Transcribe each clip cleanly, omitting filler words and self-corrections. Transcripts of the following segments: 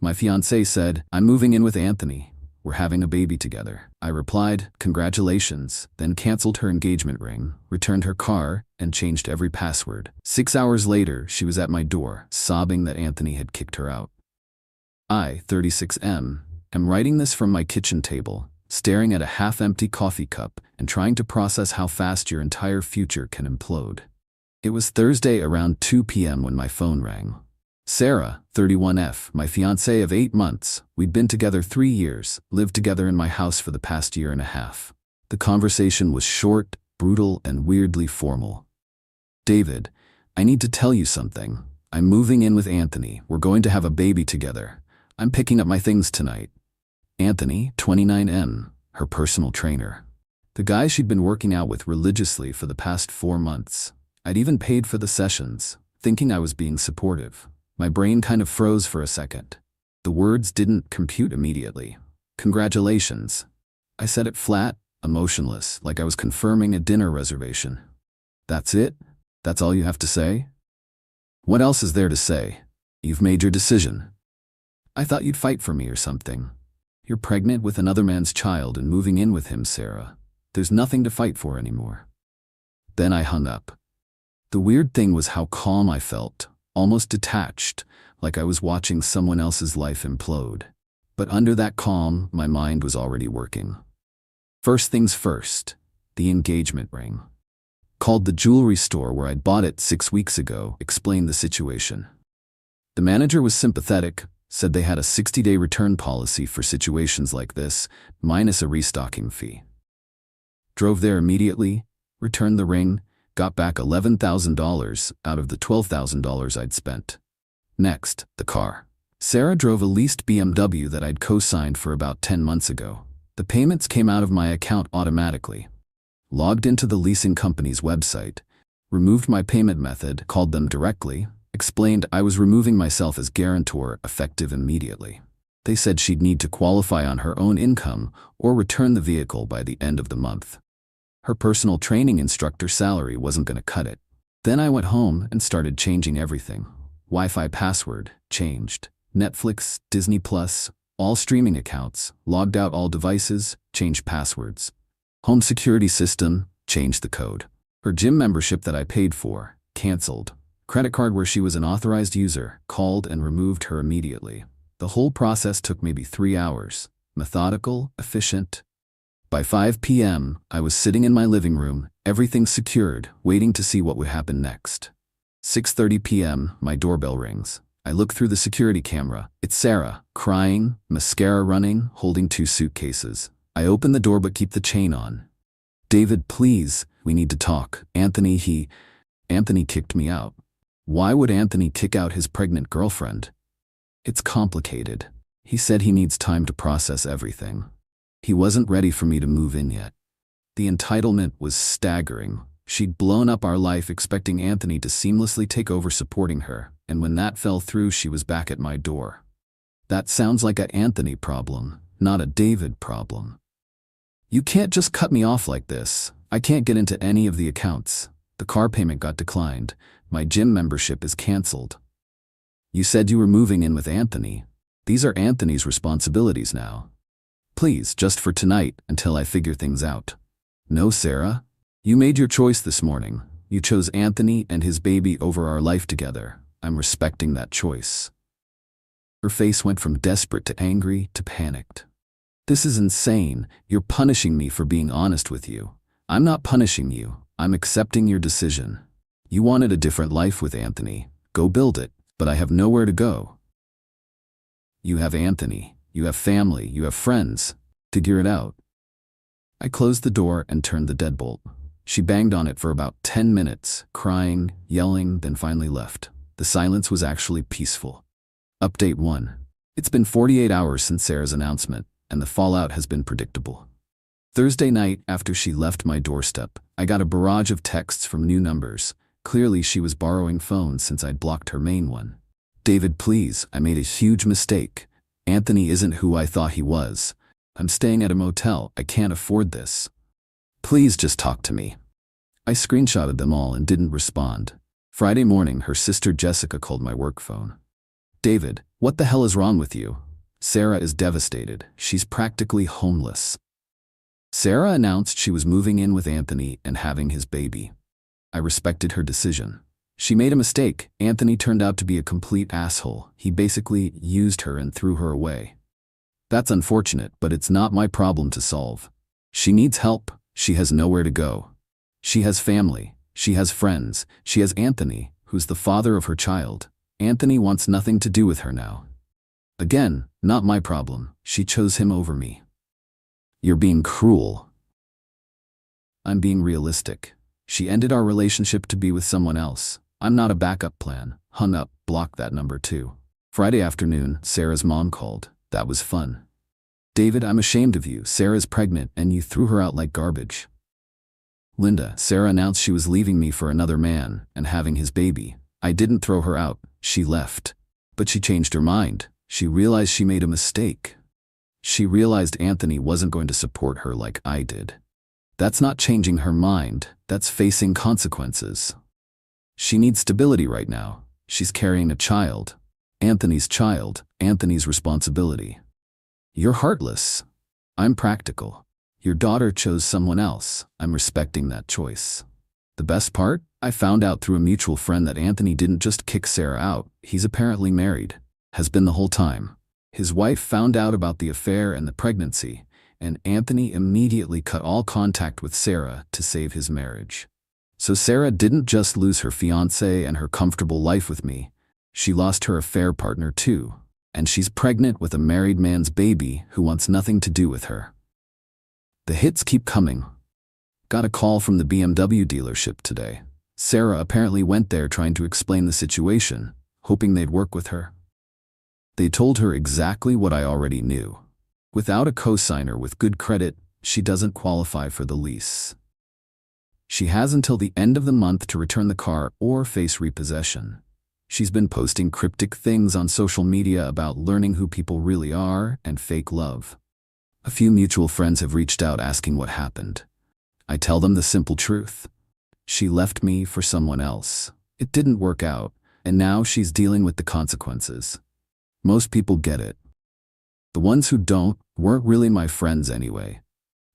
My fiancé said, "I'm moving in with Anthony. We're having a baby together." I replied, "Congratulations," then canceled her engagement ring, returned her car, and changed every password. 6 hours later, she was at my door, sobbing that Anthony had kicked her out. I, 36M, am writing this from my kitchen table, staring at a half-empty coffee cup and trying to process how fast your entire future can implode. It was Thursday around 2 p.m. when my phone rang. Sarah, 31F, my fiancée of 8 months. We'd been together 3 years, lived together in my house for the past year and a half. The conversation was short, brutal, and weirdly formal. "David, I need to tell you something. I'm moving in with Anthony. We're going to have a baby together. I'm picking up my things tonight." Anthony, 29M, her personal trainer. The guy she'd been working out with religiously for the past 4 months. I'd even paid for the sessions, thinking I was being supportive. My brain kind of froze for a second. The words didn't compute immediately. "Congratulations." I said it flat, emotionless, like I was confirming a dinner reservation. "That's it? That's all you have to say?" "What else is there to say? You've made your decision. I thought you'd fight for me or something. You're pregnant with another man's child and moving in with him, Sarah. There's nothing to fight for anymore." Then I hung up. The weird thing was how calm I felt, almost detached, like I was watching someone else's life implode. But under that calm, my mind was already working. First things first, the engagement ring. Called the jewelry store where I'd bought it 6 weeks ago, explained the situation. The manager was sympathetic, said they had a 60-day return policy for situations like this, minus a restocking fee. Drove there immediately, returned the ring, got back $11,000 out of the $12,000 I'd spent. Next, the car. Sarah drove a leased BMW that I'd co-signed for about 10 months ago. The payments came out of my account automatically. Logged into the leasing company's website, removed my payment method, called them directly, explained I was removing myself as guarantor effective immediately. They said she'd need to qualify on her own income or return the vehicle by the end of the month. Her personal training instructor salary wasn't going to cut it. Then I went home and started changing everything. Wi-Fi password, changed. Netflix, Disney Plus, all streaming accounts, logged out all devices, changed passwords. Home security system, changed the code. Her gym membership that I paid for, canceled. Credit card where she was an authorized user, called and removed her immediately. The whole process took maybe 3 hours. Methodical, efficient. By 5 p.m., I was sitting in my living room, everything secured, waiting to see what would happen next. 6:30 p.m., my doorbell rings. I look through the security camera. It's Sarah, crying, mascara running, holding 2 suitcases. I open the door but keep the chain on. "David, please, we need to talk. Anthony kicked me out." Why would Anthony kick out his pregnant girlfriend? It's complicated. He said he needs time to process everything. He wasn't ready for me to move in yet. The entitlement was staggering. She'd blown up our life expecting Anthony to seamlessly take over supporting her, and when that fell through, she was back at my door. That sounds like an Anthony problem, not a David problem. "You can't just cut me off like this. I can't get into any of the accounts. The car payment got declined. My gym membership is canceled." "You said you were moving in with Anthony. These are Anthony's responsibilities now. Please, just for tonight, until I figure things out." "No, Sarah. You made your choice this morning. You chose Anthony and his baby over our life together. I'm respecting that choice." Her face went from desperate to angry to panicked. "This is insane. You're punishing me for being honest with you." "I'm not punishing you. I'm accepting your decision. You wanted a different life with Anthony. Go build it, but I have nowhere to go. You have Anthony. You have family, you have friends. Figure it out." I closed the door and turned the deadbolt. She banged on it for about 10 minutes, crying, yelling, then finally left. The silence was actually peaceful. Update 1. It's been 48 hours since Sarah's announcement, and the fallout has been predictable. Thursday night, after she left my doorstep, I got a barrage of texts from new numbers. Clearly she was borrowing phones since I'd blocked her main one. "David, please, I made a huge mistake. Anthony isn't who I thought he was. I'm staying at a motel. I can't afford this. Please just talk to me." I screenshotted them all and didn't respond. Friday morning, her sister Jessica called my work phone. "David, What the hell is wrong with you? Sarah is devastated. She's practically homeless. Sarah announced she was moving in with Anthony and having his baby. I respected her decision. She made a mistake. Anthony turned out to be a complete asshole. He basically used her and threw her away. That's unfortunate, but it's not my problem to solve. She needs help. She has nowhere to go. She has family. She has friends. She has Anthony, who's the father of her child. Anthony wants nothing to do with her now. Again, not my problem. She chose him over me. You're being cruel. I'm being realistic. She ended our relationship to be with someone else. I'm not a backup plan. Hung up, blocked that number too. Friday afternoon, Sarah's mom called. That was fun. David, I'm ashamed of you. Sarah's pregnant and you threw her out like garbage. Linda, Sarah announced she was leaving me for another man and having his baby. I didn't throw her out. She left. But she changed her mind. She realized she made a mistake. She realized Anthony wasn't going to support her like I did. That's not changing her mind. That's facing consequences. She needs stability right now. She's carrying a child. Anthony's responsibility. You're heartless. I'm practical. Your daughter chose someone else. I'm respecting that choice. The best part? I found out through a mutual friend that Anthony didn't just kick Sarah out. He's apparently married. Has been the whole time. His wife found out about the affair and the pregnancy, and Anthony immediately cut all contact with Sarah to save his marriage. So Sarah didn't just lose her fiancé and her comfortable life with me. She lost her affair partner too. And she's pregnant with a married man's baby who wants nothing to do with her. The hits keep coming. Got a call from the BMW dealership today. Sarah apparently went there trying to explain the situation, hoping they'd work with her. They told her exactly what I already knew. Without a co-signer with good credit, she doesn't qualify for the lease. She has until the end of the month to return the car or face repossession. She's been posting cryptic things on social media about learning who people really are and fake love. A few mutual friends have reached out asking what happened. I tell them the simple truth. She left me for someone else. It didn't work out, and now she's dealing with the consequences. Most people get it. The ones who don't weren't really my friends anyway.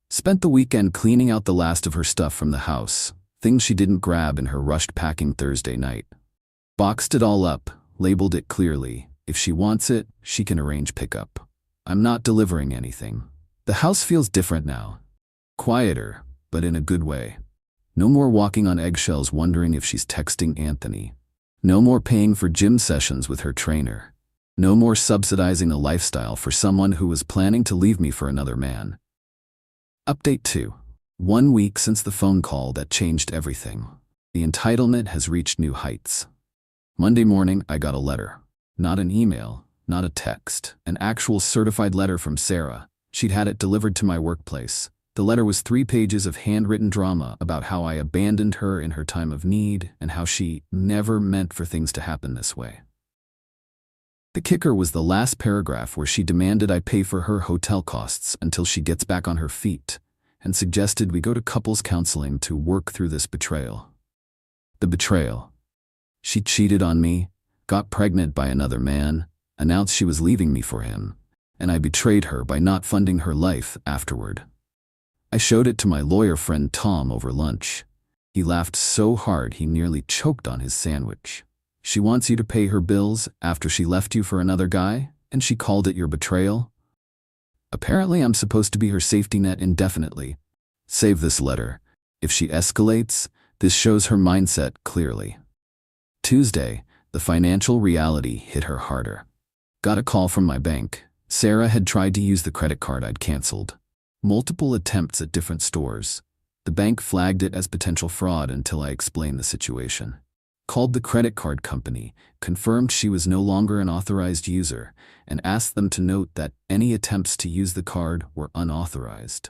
Spent the weekend cleaning out the last of her stuff from the house, things she didn't grab in her rushed packing Thursday night. Boxed it all up, labeled it clearly. If she wants it, she can arrange pickup. I'm not delivering anything. The house feels different now. Quieter, but in a good way. No more walking on eggshells wondering if she's texting Anthony. No more paying for gym sessions with her trainer. No more subsidizing a lifestyle for someone who was planning to leave me for another man. Update 2. 1 week since the phone call that changed everything. The entitlement has reached new heights. Monday morning, I got a letter. Not an email, not a text, an actual certified letter from Sarah. She'd had it delivered to my workplace. The letter was 3 pages of handwritten drama about how I abandoned her in her time of need and how she never meant for things to happen this way. The kicker was the last paragraph where she demanded I pay for her hotel costs until she gets back on her feet and suggested we go to couples counseling to work through this betrayal. The betrayal. She cheated on me, got pregnant by another man, announced she was leaving me for him, and I betrayed her by not funding her life afterward. I showed it to my lawyer friend Tom over lunch. He laughed so hard he nearly choked on his sandwich. She wants you to pay her bills after she left you for another guy, and she called it your betrayal? Apparently I'm supposed to be her safety net indefinitely. Save this letter. If she escalates, this shows her mindset clearly. Tuesday, the financial reality hit her harder. Got a call from my bank. Sarah had tried to use the credit card I'd canceled. Multiple attempts at different stores. The bank flagged it as potential fraud until I explained the situation. Called the credit card company, confirmed she was no longer an authorized user, and asked them to note that any attempts to use the card were unauthorized.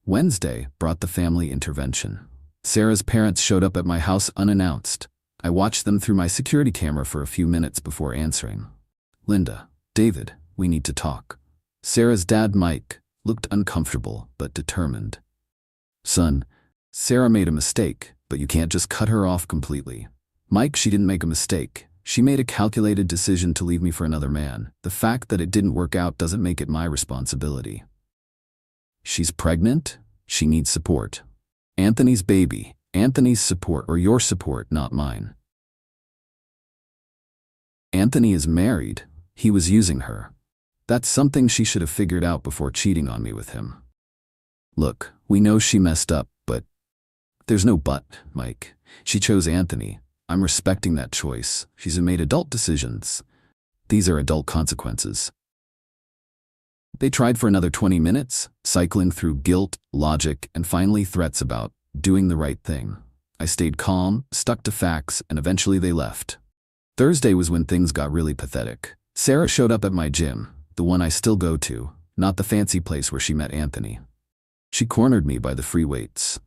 Wednesday brought the family intervention. Sarah's parents showed up at my house unannounced. I watched them through my security camera for a few minutes before answering. Linda, David, we need to talk. Sarah's dad, Mike, looked uncomfortable but determined. Son, Sarah made a mistake, but you can't just cut her off completely. Mike, she didn't make a mistake. She made a calculated decision to leave me for another man. The fact that it didn't work out doesn't make it my responsibility. She's pregnant. She needs support. Anthony's baby. Anthony's support, or your support, not mine. Anthony is married. He was using her. That's something she should have figured out before cheating on me with him. Look, we know she messed up, but there's no but, Mike. She chose Anthony. I'm respecting that choice. She's made adult decisions. These are adult consequences. They tried for another 20 minutes, cycling through guilt, logic, and finally threats about doing the right thing. I stayed calm, stuck to facts, and eventually they left. Thursday was when things got really pathetic. Sarah showed up at my gym, the one I still go to, not the fancy place where she met Anthony. She cornered me by the free weights.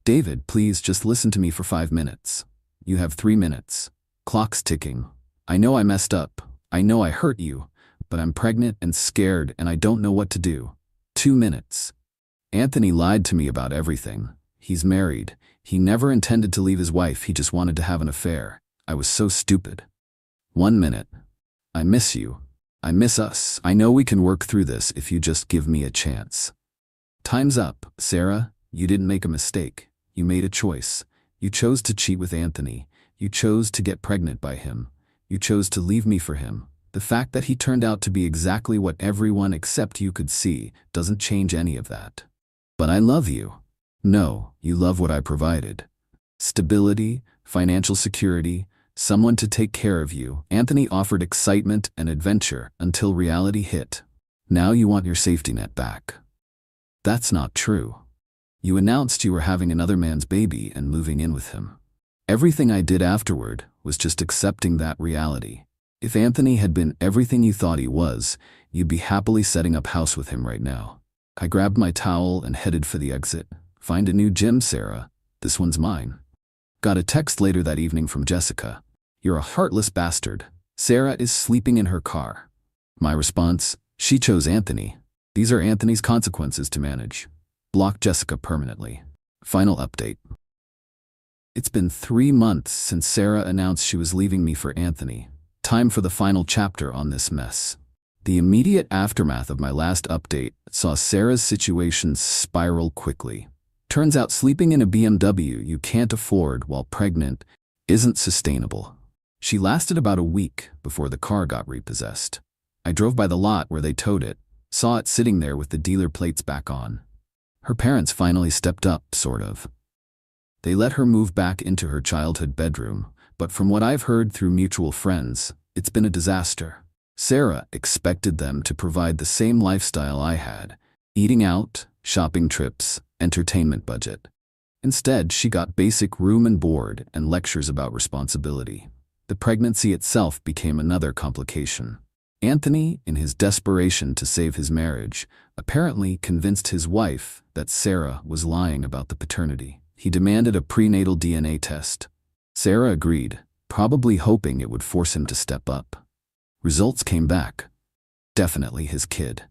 David, please just listen to me for 5 minutes. You have 3 minutes. Clock's ticking. I know I messed up. I know I hurt you, but I'm pregnant and scared and I don't know what to do. 2 minutes. Anthony lied to me about everything. He's married. He never intended to leave his wife. He just wanted to have an affair. I was so stupid. 1 minute. I miss you. I miss us. I know we can work through this if you just give me a chance. Time's up, Sarah. You didn't make a mistake. You made a choice. You chose to cheat with Anthony. You chose to get pregnant by him. You chose to leave me for him. The fact that he turned out to be exactly what everyone except you could see doesn't change any of that. But I love you. No, you love what I provided. Stability, financial security, someone to take care of you. Anthony offered excitement and adventure until reality hit. Now you want your safety net back. That's not true. You announced you were having another man's baby and moving in with him. Everything I did afterward was just accepting that reality. If Anthony had been everything you thought he was, you'd be happily setting up house with him right now. I grabbed my towel and headed for the exit. Find a new gym, Sarah. This one's mine. Got a text later that evening from Jessica. You're a heartless bastard. Sarah is sleeping in her car. My response, she chose Anthony. These are Anthony's consequences to manage. Block Jessica permanently. Final update. It's been 3 months since Sarah announced she was leaving me for Anthony. Time for the final chapter on this mess. The immediate aftermath of my last update saw Sarah's situation spiral quickly. Turns out sleeping in a BMW you can't afford while pregnant isn't sustainable. She lasted about a week before the car got repossessed. I drove by the lot where they towed it, saw it sitting there with the dealer plates back on. Her parents finally stepped up, sort of. They let her move back into her childhood bedroom, but from what I've heard through mutual friends, it's been a disaster. Sarah expected them to provide the same lifestyle I had: eating out, shopping trips, entertainment budget. Instead, she got basic room and board and lectures about responsibility. The pregnancy itself became another complication. Anthony, in his desperation to save his marriage, apparently convinced his wife that Sarah was lying about the paternity. He demanded a prenatal DNA test. Sarah agreed, probably hoping it would force him to step up. Results came back. Definitely his kid.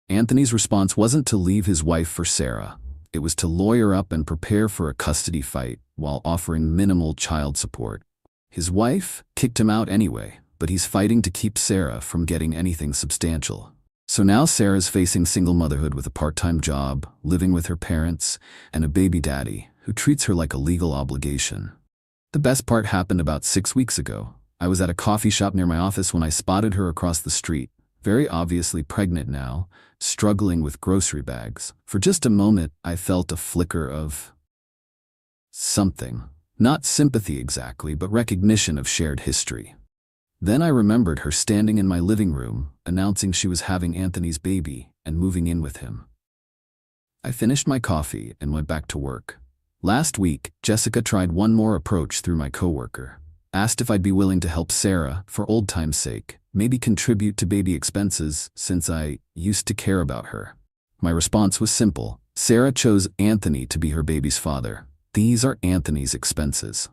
Anthony's response wasn't to leave his wife for Sarah. It was to lawyer up and prepare for a custody fight while offering minimal child support. His wife kicked him out anyway, but he's fighting to keep Sarah from getting anything substantial. So now Sarah's facing single motherhood with a part-time job, living with her parents, and a baby daddy who treats her like a legal obligation. The best part happened about 6 weeks ago. I was at a coffee shop near my office when I spotted her across the street, very obviously pregnant now, struggling with grocery bags. For just a moment, I felt a flicker of something. Not sympathy exactly, but recognition of shared history. Then I remembered her standing in my living room, announcing she was having Anthony's baby and moving in with him. I finished my coffee and went back to work. Last week, Jessica tried one more approach through my coworker. Asked if I'd be willing to help Sarah, for old time's sake, maybe contribute to baby expenses since I used to care about her. My response was simple. Sarah chose Anthony to be her baby's father. These are Anthony's expenses.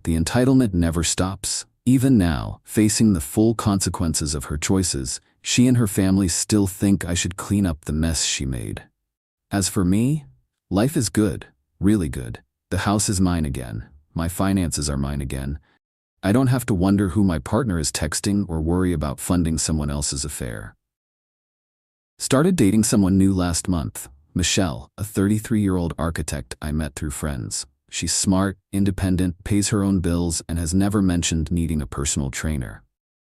The entitlement never stops. Even now, facing the full consequences of her choices, she and her family still think I should clean up the mess she made. As for me, life is good, really good. The house is mine again. My finances are mine again. I don't have to wonder who my partner is texting or worry about funding someone else's affair. Started dating someone new last month. Michelle, a 33-year-old architect I met through friends. She's smart, independent, pays her own bills, and has never mentioned needing a personal trainer.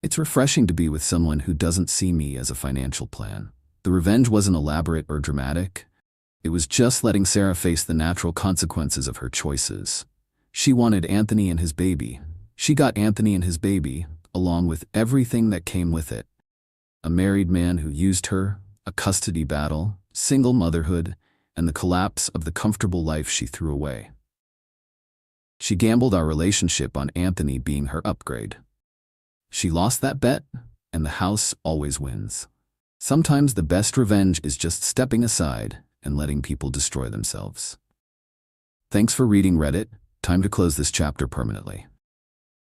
It's refreshing to be with someone who doesn't see me as a financial plan. The revenge wasn't elaborate or dramatic. It was just letting Sarah face the natural consequences of her choices. She wanted Anthony and his baby. She got Anthony and his baby, along with everything that came with it. A married man who used her, a custody battle, single motherhood, and the collapse of the comfortable life she threw away. She gambled our relationship on Anthony being her upgrade. She lost that bet, and the house always wins. Sometimes the best revenge is just stepping aside and letting people destroy themselves. Thanks for reading Reddit. Time to close this chapter permanently.